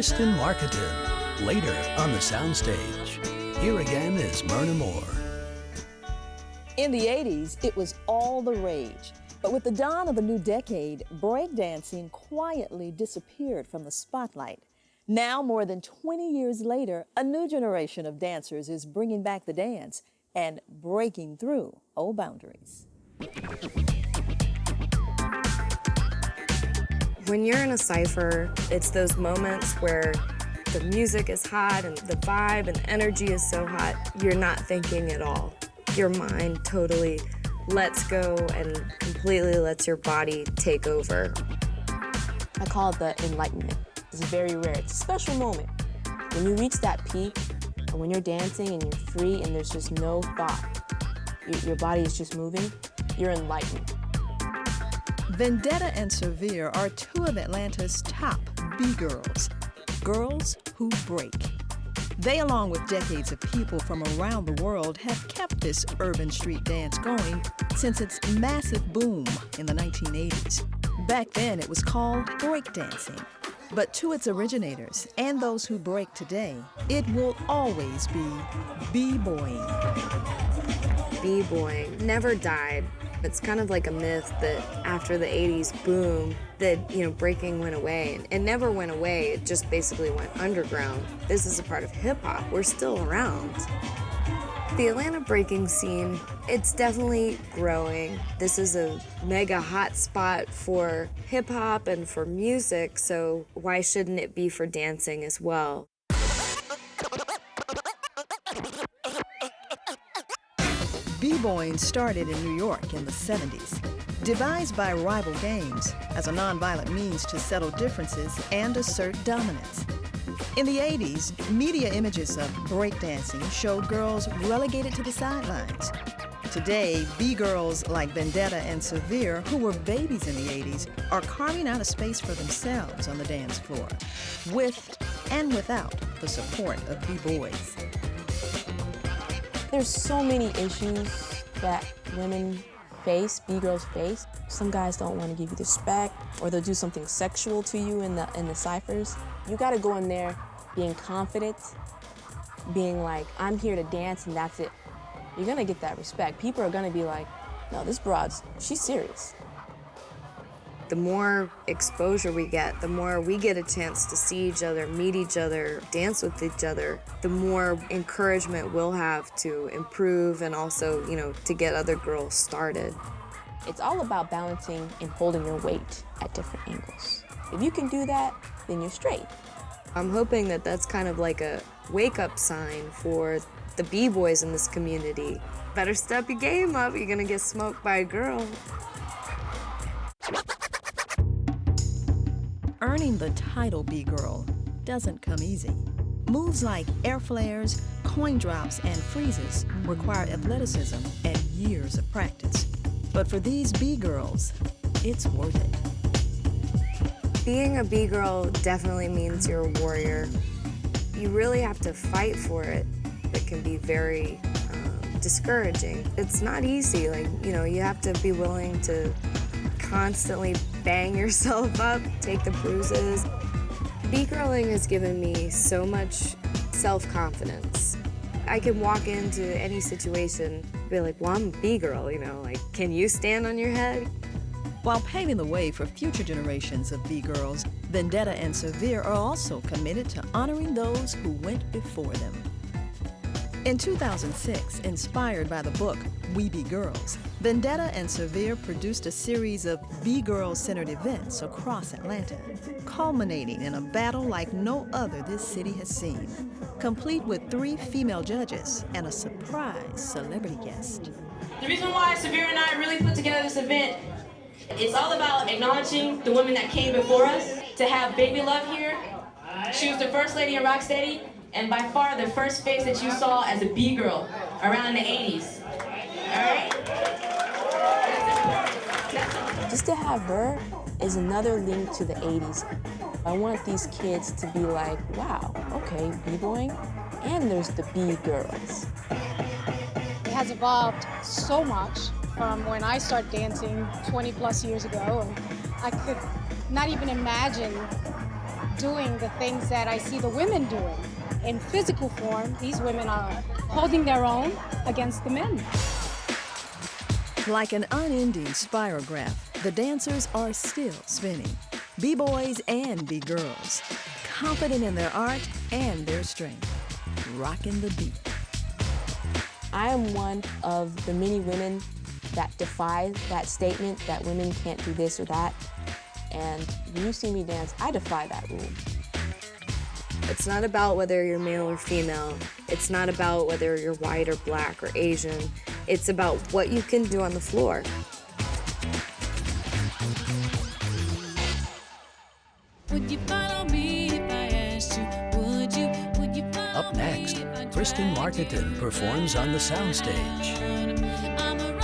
Kristen Marketing. Later on the soundstage, here again is Myrna Moore. In the 80s, it was all the rage. But with the dawn of a new decade, breakdancing quietly disappeared from the spotlight. Now, more than 20 years later, a new generation of dancers is bringing back the dance and breaking through old boundaries. When you're in a cypher, it's those moments where the music is hot and the vibe and energy is so hot, you're not thinking at all. Your mind totally lets go and completely lets your body take over. I call it the enlightenment. It's very rare. It's a special moment. When you reach that peak, and when you're dancing and you're free and there's just no thought, your body is just moving, you're enlightened. Vendetta and Severe are two of Atlanta's top B-girls, girls who break. They, along with decades of people from around the world, have kept this urban street dance going since its massive boom in the 1980s. Back then, it was called breakdancing. But to its originators and those who break today, it will always be b-boying. B-boying never died. It's kind of like a myth that after the 80s boom, that, breaking went away. It never went away, it just basically went underground. This is a part of hip-hop. We're still around. The Atlanta breaking scene, it's definitely growing. This is a mega hot spot for hip-hop and for music, so why shouldn't it be for dancing as well? B-boying started in New York in the 70s, devised by rival gangs as a nonviolent means to settle differences and assert dominance. In the 80s, media images of breakdancing showed girls relegated to the sidelines. Today, B-girls like Vendetta and Severe, who were babies in the 80s, are carving out a space for themselves on the dance floor, with and without the support of B-boys. There's so many issues that women face, B-girls face. Some guys don't want to give you respect, or they'll do something sexual to you in the ciphers. You got to go in there being confident, being like, I'm here to dance and that's it. You're going to get that respect. People are going to be like, no, this broad's, she's serious. The more exposure we get, the more we get a chance to see each other, meet each other, dance with each other, the more encouragement we'll have to improve and also, to get other girls started. It's all about balancing and holding your weight at different angles. If you can do that, then you're straight. I'm hoping that that's kind of like a wake-up sign for the B-boys in this community. Better step your game up, you're gonna get smoked by a girl. Earning the title B-girl doesn't come easy. Moves like air flares, coin drops, and freezes require athleticism and years of practice. But for these B-girls, it's worth it. Being a B-girl definitely means you're a warrior. You really have to fight for it. It can be very discouraging. It's not easy. You have to be willing to constantly bang yourself up, take the bruises. B-girling has given me so much self-confidence. I can walk into any situation and be like, well, I'm a B-girl, can you stand on your head? While paving the way for future generations of B-girls, Vendetta and Severe are also committed to honoring those who went before them. In 2006, inspired by the book We Be Girls, Vendetta and Severe produced a series of B-girl-centered events across Atlanta, culminating in a battle like no other this city has seen, complete with 3 female judges and a surprise celebrity guest. The reason why Severe and I really put together this event, it's all about acknowledging the women that came before us. To have Baby Love here, she was the first lady in Rocksteady, and by far the first face that you saw as a B-girl around in the 80s. All right? Just to have her is another link to the 80s. I want these kids to be like, wow, okay, B-boying, and there's the B-girls. It has evolved so much from when I started dancing 20 plus years ago, and I could not even imagine doing the things that I see the women doing. In physical form, these women are holding their own against the men. Like an unending spirograph, the dancers are still spinning. B-boys and B-girls, confident in their art and their strength, rocking the beat. I am one of the many women that defy that statement that women can't do this or that. And when you see me dance, I defy that rule. It's not about whether you're male or female. It's not about whether you're white or black or Asian. It's about what you can do on the floor. Would you follow me if I asked you? Would you Up next, Kristen Marketon performs on the soundstage. I'm a